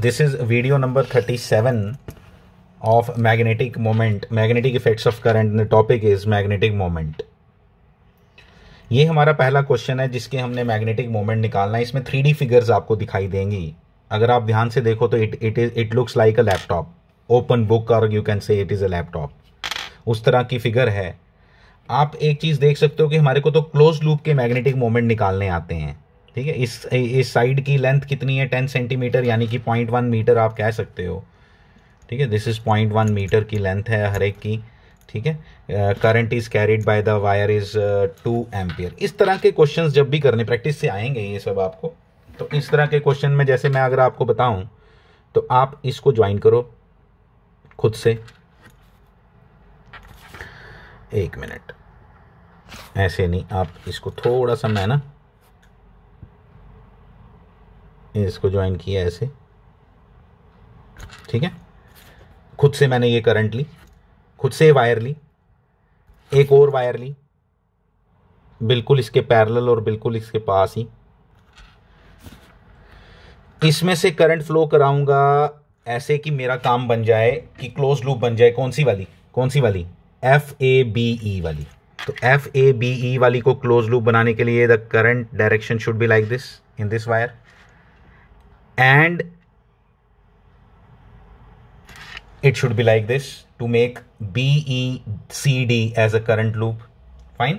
This is video number 37 of magnetic moment, magnetic effects of current, and the topic is magnetic moment. ये हमारा पहला question है जिसके हमने मैग्नेटिक मोमेंट निकालना है। इसमें 3D फिगर्स आपको दिखाई देंगी। अगर आप ध्यान से देखो तो it looks like a laptop, open book, और you can say it is a laptop. उस तरह की फिगर है। आप एक चीज़ देख सकते हो कि हमारे को तो क्लोज लूप के मैग्नेटिक मोमेंट निकालने आते हैं। ठीक है, इस साइड की लेंथ कितनी है? 10 सेंटीमीटर, यानी कि 0.1 मीटर आप कह सकते हो। ठीक है, दिस इज 0.1 मीटर की लेंथ है हर एक की। ठीक है, current is carried by the wire is 2 ampere. इस तरह के क्वेश्चंस जब भी करने, प्रैक्टिस से आएंगे ये सब आपको। तो इस तरह के क्वेश्चन में जैसे मैं अगर आपको बताऊं तो आप इसको ज्वाइन करो खुद से। एक मिनट, ऐसे नहीं, आप इसको थोड़ा सा, मैं ना इसको ज्वाइन किया ऐसे। ठीक है, खुद से मैंने ये करंट ली, खुद से वायर ली, एक और वायर ली बिल्कुल इसके पैरेलल और बिल्कुल इसके पास ही। इसमें से करंट फ्लो कराऊंगा ऐसे कि मेरा काम बन जाए कि क्लोज लूप बन जाए। कौन सी वाली? FABE वाली। तो FABE वाली को क्लोज लूप बनाने के लिए the current direction should be like this in this wire, and it should be like this to make BECD as a current loop. Fine.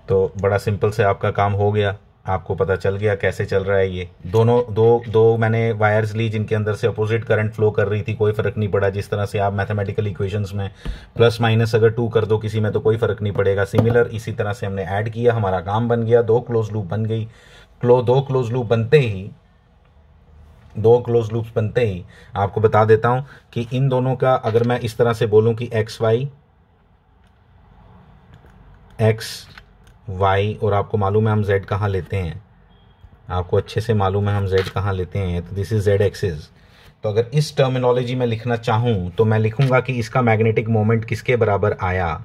तो बड़ा सिंपल से आपका काम हो गया, आपको पता चल गया कैसे चल रहा है ये। दोनों दो मैंने वायर्स ली जिनके अंदर से अपोजिट करंट फ्लो कर रही थी, कोई फर्क नहीं पड़ा। जिस तरह से आप मैथमेटिकल इक्वेशंस में प्लस माइनस अगर 2 कर दो किसी में तो कोई फर्क नहीं पड़ेगा। सिमिलर इसी तरह से हमने ऐड किया, हमारा काम बन गया, 2 क्लोज लूप बन गई। 2 क्लोज लूप बनते ही, 2 क्लोज लूप्स बनते ही आपको बता देता हूं कि इन दोनों का अगर मैं इस तरह से बोलूं कि एक्स वाई, और आपको मालूम है हम जेड कहां लेते हैं, आपको अच्छे से मालूम है हम जेड कहां लेते हैं। तो दिस इज जेड एक्सिस। तो अगर इस टर्मिनोलॉजी में लिखना चाहूं तो मैं लिखूंगा कि इसका मैग्नेटिक मोमेंट किसके बराबर आया,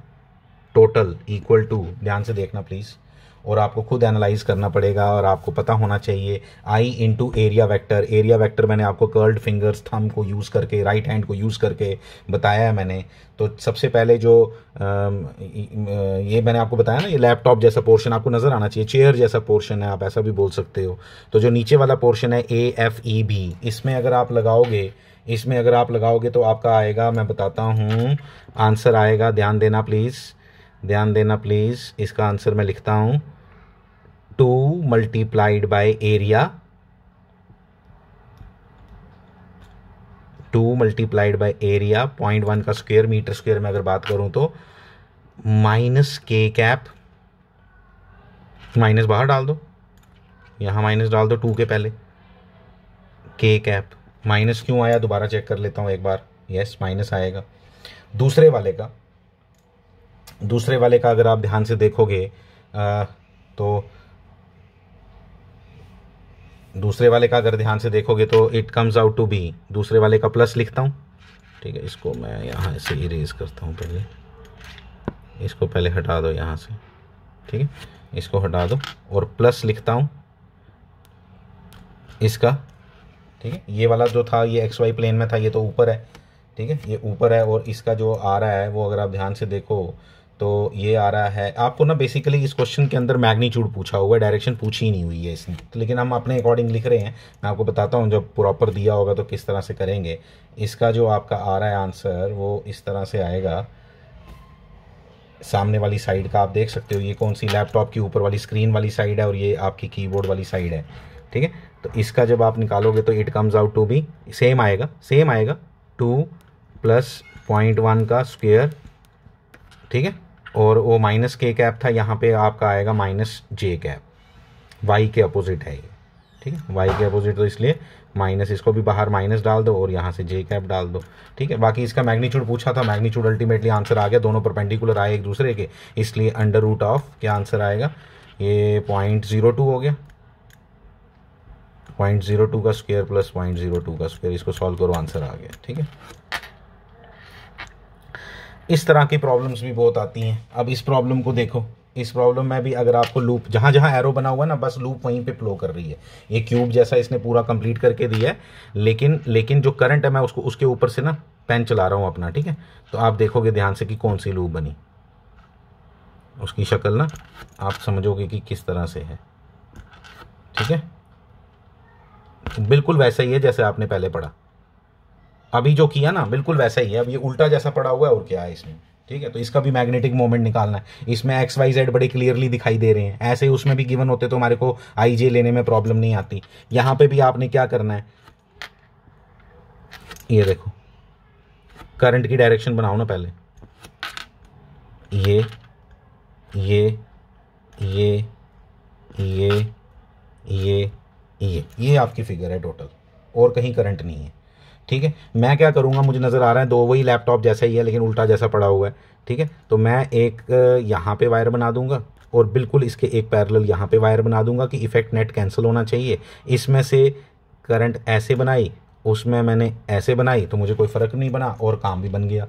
टोटल इक्वल टू, ध्यान से देखना प्लीज, और आपको खुद एनालाइज करना पड़ेगा और आपको पता होना चाहिए I into area vector. Area vector मैंने आपको कर्ल्ड फिंगर्स, थंब को यूज़ करके, राइट हैंड को यूज़ करके बताया है मैंने। तो सबसे पहले जो ये मैंने आपको बताया ना, ये लैपटॉप जैसा पोर्शन आपको नज़र आना चाहिए, चेयर जैसा पोर्शन है, आप ऐसा भी बोल सकते हो। तो जो नीचे वाला पोर्शन है AFEB, इसमें अगर आप लगाओगे तो आपका आएगा, मैं बताता हूँ आंसर आएगा। ध्यान देना प्लीज़, इसका आंसर मैं लिखता हूँ 2 multiplied by area, 2 multiplied by area 0.1 का स्क्वायर, मीटर स्क्वायर में अगर बात करूं तो माइनस के कैप, माइनस बाहर डाल दो, यहां माइनस डाल दो 2 के पहले, के कैप। माइनस क्यों आया दोबारा चेक कर लेता हूं एक बार। यस, माइनस आएगा। दूसरे वाले का अगर आप ध्यान से देखोगे तो दूसरे वाले का अगर ध्यान से देखोगे तो it comes out to be, दूसरे वाले का प्लस लिखता हूँ। ठीक है, इसको मैं यहाँ से इरेज करता हूँ, पहले इसको पहले हटा दो यहाँ से। ठीक है, इसको हटा दो और प्लस लिखता हूँ इसका। ठीक है, ये वाला जो था ये XY प्लेन में था, ये तो ऊपर है। ठीक है, ये ऊपर है, और इसका जो आ रहा है वो अगर आप ध्यान से देखो तो ये आ रहा है। आपको ना बेसिकली इस क्वेश्चन के अंदर मैग्नीट्यूड पूछा हुआ है, डायरेक्शन पूछी नहीं हुई है इसने, लेकिन हम अपने अकॉर्डिंग लिख रहे हैं। मैं आपको बताता हूँ जब प्रॉपर दिया होगा तो किस तरह से करेंगे। इसका जो आपका आ रहा है आंसर वो इस तरह से आएगा। सामने वाली साइड का आप देख सकते हो, ये कौन सी लैपटॉप की ऊपर वाली स्क्रीन वाली साइड है और ये आपकी कीबोर्ड वाली साइड है। ठीक है, तो इसका जब आप निकालोगे तो it comes out to be same आएगा 2 प्लस 0.1 का स्क्वायर। ठीक है, और वो माइनस के कैप था, यहाँ पे आपका आएगा माइनस जे कैप। वाई के अपोजिट है ये। ठीक है, वाई के अपोजिट, तो इसलिए माइनस, इसको भी बाहर माइनस डाल दो और यहाँ से जे कैप डाल दो। ठीक है, बाकी इसका मैग्नीट्यूड पूछा था, मैग्नीट्यूड अल्टीमेटली आंसर आ गया, दोनों परपेंडिकुलर आए एक दूसरे के, इसलिए अंडर रूट ऑफ क्या आंसर आएगा, ये 0.02 हो गया। 0.02 का स्क्वायर प्लस 0.02 का स्क्वायर, इसको सॉल्व करो, आंसर आ गया। ठीक है, इस तरह की प्रॉब्लम्स भी बहुत आती हैं। अब इस प्रॉब्लम को देखो, इस प्रॉब्लम में भी अगर आपको लूप जहाँ जहाँ एरो बना हुआ है ना, बस लूप वहीं पे फ्लो कर रही है। ये क्यूब जैसा इसने पूरा कंप्लीट करके दिया है, लेकिन जो करंट है मैं उसको उसके ऊपर से ना पेन चला रहा हूँ अपना, ठीक है। तो आप देखोगे ध्यान से कि कौन सी लूप बनी, उसकी शक्ल ना आप समझोगे कि किस तरह से है, ठीक है। बिल्कुल वैसा ही है जैसे आपने पहले पढ़ा, अभी जो किया ना बिल्कुल वैसा ही है। अब ये उल्टा जैसा पड़ा हुआ है और क्या है इसमें, ठीक है। तो इसका भी मैग्नेटिक मोमेंट निकालना है। इसमें एक्स वाई जेड बड़े क्लियरली दिखाई दे रहे हैं, ऐसे ही उसमें भी गिवन होते तो हमारे को आई जे लेने में प्रॉब्लम नहीं आती। यहां पे भी आपने क्या करना है, ये देखो करंट की डायरेक्शन बनाओ ना पहले, ये ये ये ये ये आपकी फिगर है टोटल, और कहीं करंट नहीं है, ठीक है। मैं क्या करूंगा, मुझे नज़र आ रहा है दो वही लैपटॉप जैसा ही है लेकिन उल्टा जैसा पड़ा हुआ है, ठीक है। तो मैं एक यहाँ पे वायर बना दूंगा और बिल्कुल इसके एक पैरेलल यहाँ पे वायर बना दूंगा कि इफेक्ट नेट कैंसिल होना चाहिए। इसमें से करंट ऐसे बनाई, उसमें मैंने ऐसे बनाई, तो मुझे कोई फ़र्क नहीं बना और काम भी बन गया,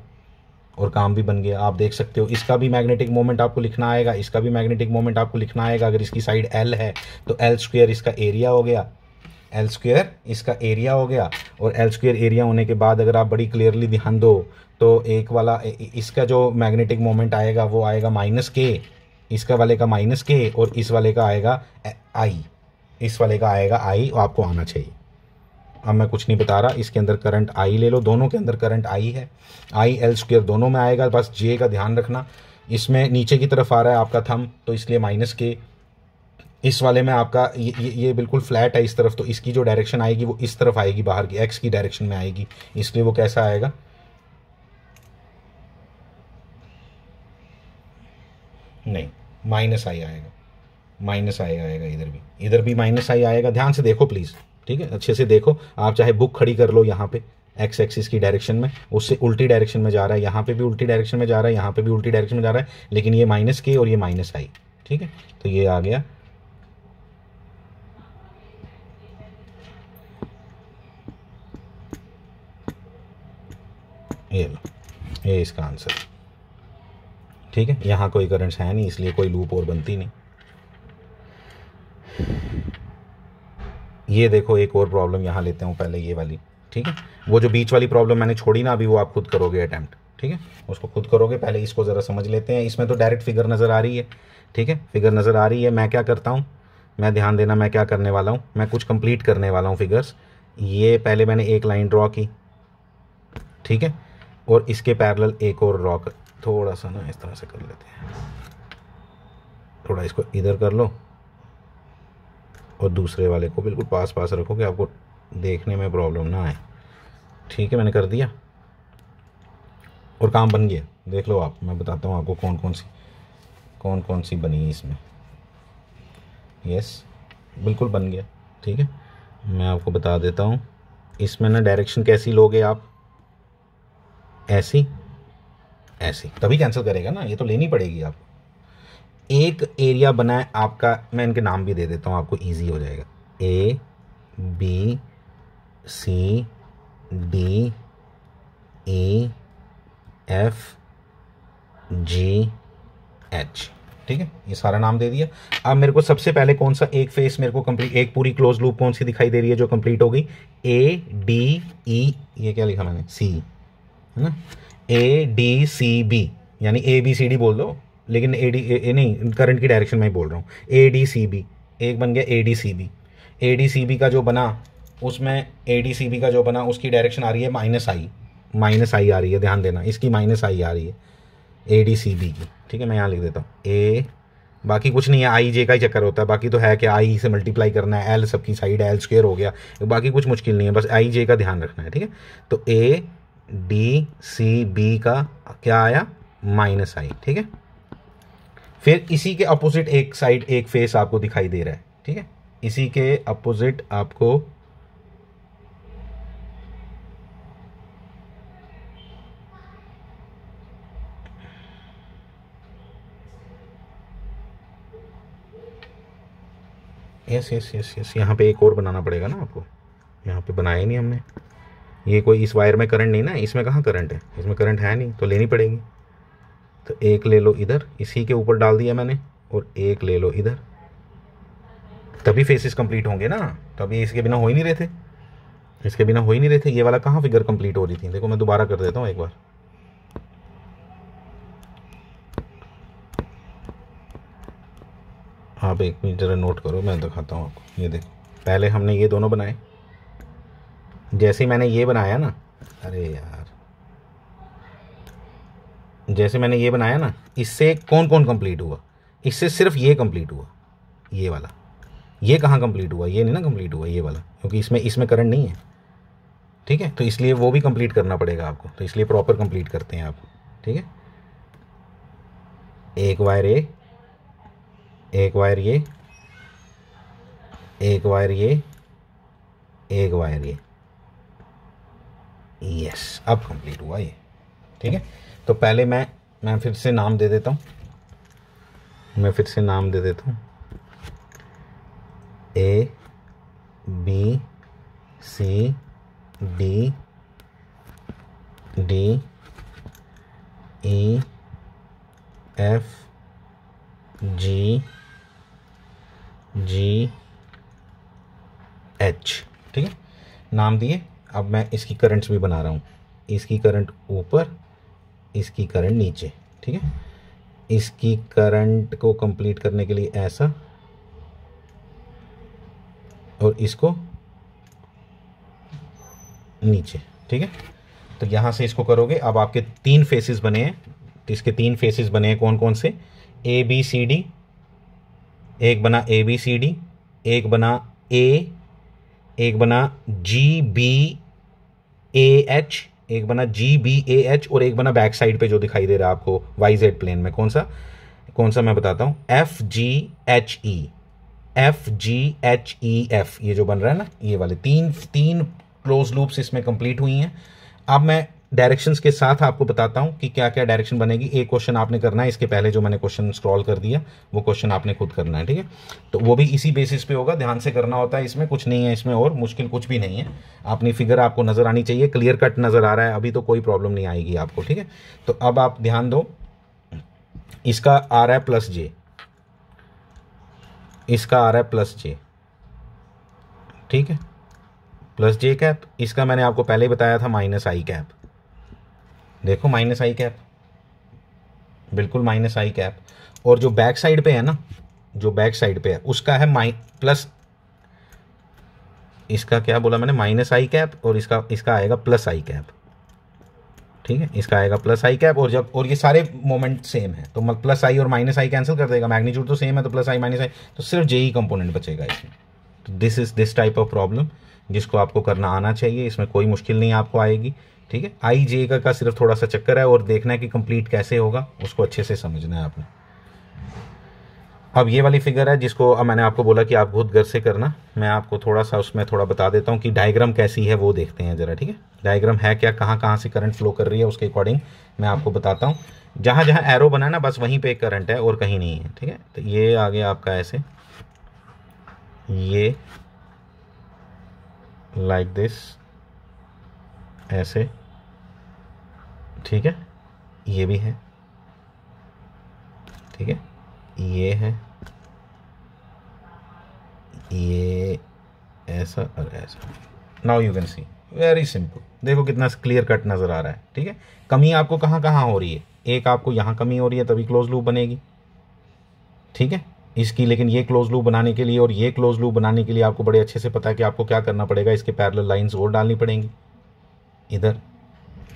और काम भी बन गया। आप देख सकते हो इसका भी मैग्नेटिक मोमेंट आपको लिखना आएगा, इसका भी मैग्नेटिक मोमेंट आपको लिखना आएगा। अगर इसकी साइड एल है तो एल स्क्वायर इसका एरिया हो गया, एल स्क्वायर इसका एरिया हो गया। और एल स्क्वायर एरिया होने के बाद अगर आप बड़ी क्लियरली ध्यान दो तो एक वाला इसका जो मैग्नेटिक मोमेंट आएगा वो आएगा माइनस के, इसका वाले का माइनस के, और इस वाले का आएगा आई, इस वाले का आएगा आई, आपको आना चाहिए। अब मैं कुछ नहीं बता रहा, इसके अंदर करंट आई ले लो, दोनों के अंदर करंट आई है, आई एल स्क्वायर दोनों में आएगा। बस जे का ध्यान रखना, इसमें नीचे की तरफ आ रहा है आपका थंब तो इसलिए माइनस के, इस वाले में आपका ये बिल्कुल फ्लैट है इस तरफ, तो इसकी जो डायरेक्शन आएगी वो इस तरफ आएगी, बाहर की एक्स की डायरेक्शन में आएगी, इसलिए वो कैसा आएगा, नहीं माइनस आई आएगा, माइनस आई आएगा। इधर भी माइनस आई आएगा। ध्यान से देखो प्लीज़, ठीक है, अच्छे से देखो। आप चाहे बुक खड़ी कर लो यहाँ पे, एक्स एक्सिस की डायरेक्शन में, उससे उल्टी डायरेक्शन में जा रहा है, यहाँ पे भी उल्टी डायरेक्शन में जा रहा है, यहाँ पे भी उल्टी डायरेक्शन में जा रहा है, लेकिन ये माइनस के और ये माइनस आई, ठीक है। तो ये आ गया, ये लो, ये इसका आंसर, ठीक है। यहाँ कोई करंट्स है नहीं इसलिए कोई लूप और बनती नहीं। ये देखो एक और प्रॉब्लम यहाँ लेते हूँ पहले, ये वाली, ठीक है। वो जो बीच वाली प्रॉब्लम मैंने छोड़ी ना अभी, वो आप खुद करोगे अटैम्प्ट, ठीक है, उसको खुद करोगे। पहले इसको ज़रा समझ लेते हैं। इसमें तो डायरेक्ट फिगर नज़र आ रही है, ठीक है, फिगर नज़र आ रही है। मैं क्या करता हूँ, मैं ध्यान देना, मैं क्या करने वाला हूँ, मैं कुछ कंप्लीट करने वाला हूँ फिगर्स। ये पहले मैंने एक लाइन ड्रॉ की, ठीक है, और इसके पैरेलल एक और ड्रॉ कर, थोड़ा सा ना इस तरह से कर लेते हैं, थोड़ा इसको इधर कर लो और दूसरे वाले को बिल्कुल पास पास रखो कि आपको देखने में प्रॉब्लम ना आए, ठीक है। मैंने कर दिया और काम बन गया। देख लो आप, मैं बताता हूँ आपको कौन कौन सी बनी इसमें। यस, बिल्कुल बन गया, ठीक है। मैं आपको बता देता हूँ, इसमें ना डायरेक्शन कैसी लोगे आप, ऐसी ऐसी, तभी कैंसिल करेगा ना, ये तो लेनी पड़ेगी आपको। एक एरिया बना है आपका, मैं इनके नाम भी दे देता हूँ आपको इजी हो जाएगा, A B C D E F G H, ठीक है, ये सारा नाम दे दिया। अब मेरे को सबसे पहले कौन सा एक फेस मेरे को कंप्लीट, एक पूरी क्लोज लूप कौन सी दिखाई दे रही है जो कंप्लीट हो गई, ए डी ई, ये क्या लिखा मैंने, सी, है ना, ए डी सी बी, यानी ए बी सी डी बोल दो, लेकिन ए डी नहीं, करंट की डायरेक्शन में ही बोल रहा हूँ। ए डी सी बी, एक बन गया A D C B. A D C B का जो बना, उसमें ए डी सी बी का जो बना उसकी डायरेक्शन आ रही है माइनस आई आ रही है, ध्यान देना, इसकी माइनस आई आ रही है ए डी सी बी की, ठीक है। मैं यहाँ लिख देता हूँ ए, बाकी कुछ नहीं है, आई जे का ही चक्कर होता है, बाकी तो है कि आई से मल्टीप्लाई करना है, एल सबकी साइड है, एल स्क्वायर हो गया, बाकी कुछ मुश्किल नहीं है, बस आई जे का ध्यान रखना है, ठीक है। तो ए डी सी बी का क्या आया, माइनस आई, ठीक है। फिर इसी के अपोजिट एक साइड एक फेस आपको दिखाई दे रहा है, ठीक है, इसी के अपोजिट आपको यस यहाँ पे एक और बनाना पड़ेगा ना आपको, यहाँ पे बनाया नहीं हमने। ये कोई इस वायर में करंट नहीं ना, इसमें कहाँ करंट है, इसमें करंट है नहीं, तो लेनी पड़ेगी। तो एक ले लो इधर, इसी के ऊपर डाल दिया मैंने, और एक ले लो इधर, तभी फेसेस कंप्लीट होंगे ना। तभी इसके बिना हो ही नहीं रहे थे, इसके बिना हो ही नहीं रहे थे। ये वाला कहाँ फिगर कंप्लीट हो रही थी? देखो मैं दोबारा कर देता हूँ एक बार। आप एक मिनट जरा नोट करो, मैं दिखाता हूँ आपको। ये देखो, पहले हमने ये दोनों बनाए, जैसे मैंने ये बनाया ना, अरे यार, जैसे मैंने ये बनाया ना, इससे कौन कौन कंप्लीट हुआ? इससे सिर्फ ये कंप्लीट हुआ, ये वाला। ये कहाँ कंप्लीट हुआ? ये नहीं ना कंप्लीट हुआ, ये वाला, क्योंकि इसमें करंट नहीं है, ठीक है। तो इसलिए वो भी कंप्लीट करना पड़ेगा आपको, तो इसलिए प्रॉपर कंप्लीट करते हैं आप, ठीक है। एक वायर ये, एक वायर ये, एक वायर ये, एक वायर ये, यस, अब कंप्लीट हुआ ये, ठीक है। तो पहले मैं फिर से नाम दे देता हूँ, A B C D D E F G G H, ठीक है, नाम दिए। अब मैं इसकी करंट्स भी बना रहा हूँ, इसकी करंट ऊपर, इसकी करंट नीचे, ठीक है। इसकी करंट को कंप्लीट करने के लिए ऐसा, और इसको नीचे, ठीक है। तो यहां से इसको करोगे। अब आपके 3 फेसेस बने हैं, तो इसके 3 फेसेस बने हैं कौन कौन से? ए बी सी डी, एक बना ए बी सी डी, एक बना ए, एक बना जी बी ए एच, एक बना जी बी ए एच, और एक बना बैक साइड पे जो दिखाई दे रहा है आपको वाई जेड प्लेन में, कौन सा मैं बताता हूं, F G H E, F G H E F, ये जो बन रहा है ना, ये वाले तीन क्लोज लूप्स इसमें कंप्लीट हुई हैं। अब मैं डायरेक्शंस के साथ आपको बताता हूं कि क्या क्या डायरेक्शन बनेगी। एक क्वेश्चन आपने करना है, इसके पहले जो मैंने क्वेश्चन स्क्रॉल कर दिया वो क्वेश्चन आपने खुद करना है, ठीक है। तो वो भी इसी बेसिस पे होगा, ध्यान से करना होता है, इसमें कुछ नहीं है, इसमें और मुश्किल कुछ भी नहीं है। अपनी फिगर आपको नजर आनी चाहिए, क्लियर कट नजर आ रहा है अभी तो कोई प्रॉब्लम नहीं आएगी आपको, ठीक है। तो अब आप ध्यान दो, इसका आ रहा है प्लस जे, इसका आ रहा है प्लस जे, ठीक है, प्लस जे कैप। इसका मैंने आपको पहले ही बताया था माइनस आई कैप, देखो माइनस आई कैप, बिल्कुल माइनस आई कैप। और जो बैक साइड पे है ना, जो बैक साइड पे है उसका है प्लस, इसका क्या बोला मैंने, माइनस आई कैप, और इसका आएगा प्लस आई कैप, ठीक है, इसका आएगा प्लस आई कैप। और ये सारे मोमेंट सेम है, तो प्लस आई और माइनस आई कैंसिल कर देगा, मैग्नीट्यूड तो सेम है, तो प्लस आई माइनस आई, तो सिर्फ जे ही कंपोनेंट बचेगा इसमें। तो this is this type of problem जिसको आपको करना आना चाहिए, इसमें कोई मुश्किल नहीं आपको आएगी, ठीक है। आई जे का सिर्फ थोड़ा सा चक्कर है, और देखना है कि कंप्लीट कैसे होगा, उसको अच्छे से समझना है आपने। अब ये वाली फिगर है जिसको अब मैंने आपको बोला कि आप खुद घर से करना, मैं आपको थोड़ा सा उसमें थोड़ा बता देता हूँ कि डायग्राम कैसी है वो देखते हैं जरा, ठीक है। डायग्राम है क्या, कहाँ कहाँ से करंट फ्लो कर रही है, उसके अकॉर्डिंग मैं आपको बताता हूँ। जहाँ जहाँ एरो बना ना, बस वहीं पे करंट है और कहीं नहीं है, ठीक है। तो ये आगे आपका ऐसे, ये लाइक दिस, ऐसे, ठीक है, ये भी है, ठीक है, ये है, ये ऐसा और ऐसा। Now you can see, very simple, देखो कितना क्लियर कट नजर आ रहा है, ठीक है। कमी आपको कहाँ कहाँ हो रही है, एक आपको यहाँ कमी हो रही है तभी क्लोज लूप बनेगी, ठीक है, इसकी। लेकिन ये क्लोज लूप बनाने के लिए और ये क्लोज लूप बनाने के लिए आपको बड़े अच्छे से पता है कि आपको क्या करना पड़ेगा, इसके पैरेलल लाइंस और डालनी पड़ेंगी इधर,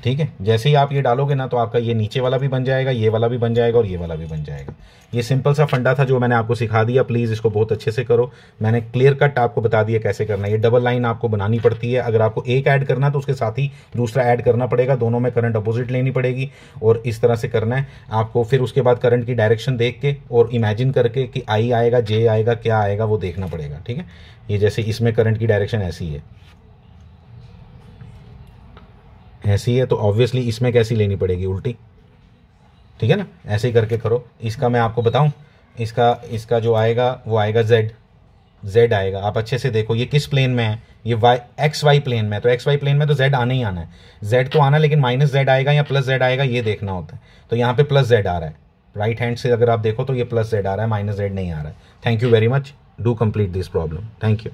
ठीक है। जैसे ही आप ये डालोगे ना, तो आपका ये नीचे वाला भी बन जाएगा, ये वाला भी बन जाएगा, और ये वाला भी बन जाएगा। ये सिंपल सा फंडा था जो मैंने आपको सिखा दिया, प्लीज़ इसको बहुत अच्छे से करो। मैंने क्लियर कट आपको बता दिया कैसे करना है। ये डबल लाइन आपको बनानी पड़ती है, अगर आपको एक ऐड करना तो उसके साथ ही दूसरा ऐड करना पड़ेगा, दोनों में करंट अपोजिट लेनी पड़ेगी, और इस तरह से करना है आपको। फिर उसके बाद करंट की डायरेक्शन देख के और इमेजिन करके कि आई आएगा, जे आएगा, क्या आएगा वो देखना पड़ेगा, ठीक है। ये जैसे इसमें करंट की डायरेक्शन ऐसी है, ऐसी है, तो ऑब्वियसली इसमें कैसी लेनी पड़ेगी, उल्टी, ठीक है ना। ऐसे ही करके करो। इसका मैं आपको बताऊं, इसका जो आएगा वो आएगा जेड आएगा। आप अच्छे से देखो ये किस प्लेन में है, ये वाई एक्स वाई प्लेन में, तो एक्स वाई प्लेन में तो जेड आना ही आना है, जेड तो आना, लेकिन माइनस जेड आएगा या प्लस जेड आएगा ये देखना होता है। तो यहाँ पे प्लस जेड आ रहा है, राइट हैंड से अगर आप देखो तो ये प्लस जेड आ रहा है, माइनस जेड नहीं आ रहा है। Thank you very much, do complete this problem. Thank you.